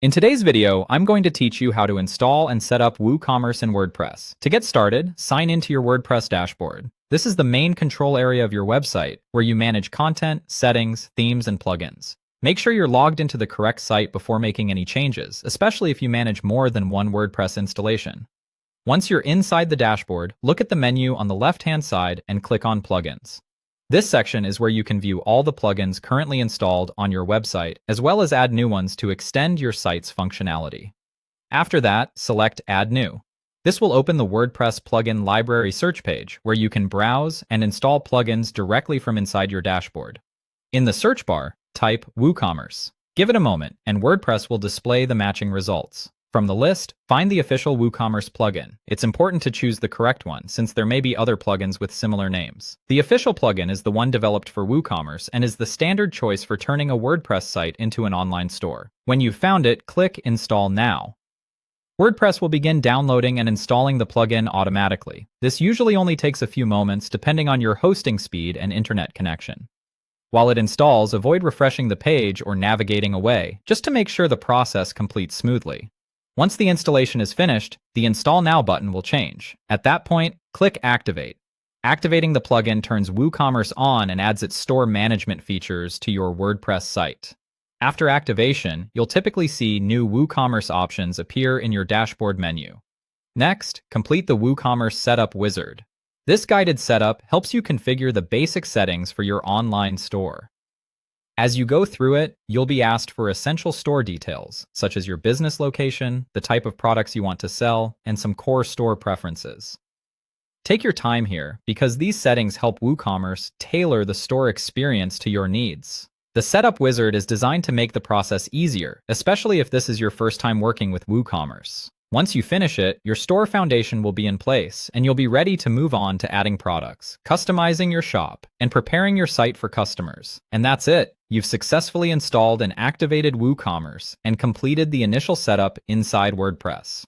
In today's video, I'm going to teach you how to install and set up WooCommerce in WordPress. To get started, sign into your WordPress dashboard. This is the main control area of your website, where you manage content, settings, themes, and plugins. Make sure you're logged into the correct site before making any changes, especially if you manage more than one WordPress installation. Once you're inside the dashboard, look at the menu on the left-hand side and click on Plugins. This section is where you can view all the plugins currently installed on your website, as well as add new ones to extend your site's functionality. After that, select Add New. This will open the WordPress plugin library search page, where you can browse and install plugins directly from inside your dashboard. In the search bar, type WooCommerce. Give it a moment, and WordPress will display the matching results. From the list, find the official WooCommerce plugin. It's important to choose the correct one, since there may be other plugins with similar names. The official plugin is the one developed for WooCommerce and is the standard choice for turning a WordPress site into an online store. When you've found it, click Install Now. WordPress will begin downloading and installing the plugin automatically. This usually only takes a few moments, depending on your hosting speed and internet connection. While it installs, avoid refreshing the page or navigating away, just to make sure the process completes smoothly. Once the installation is finished, the Install Now button will change. At that point, click Activate. Activating the plugin turns WooCommerce on and adds its store management features to your WordPress site. After activation, you'll typically see new WooCommerce options appear in your dashboard menu. Next, complete the WooCommerce Setup Wizard. This guided setup helps you configure the basic settings for your online store. As you go through it, you'll be asked for essential store details, such as your business location, the type of products you want to sell, and some core store preferences. Take your time here, because these settings help WooCommerce tailor the store experience to your needs. The Setup Wizard is designed to make the process easier, especially if this is your first time working with WooCommerce. Once you finish it, your store foundation will be in place, and you'll be ready to move on to adding products, customizing your shop, and preparing your site for customers. And that's it! You've successfully installed and activated WooCommerce and completed the initial setup inside WordPress.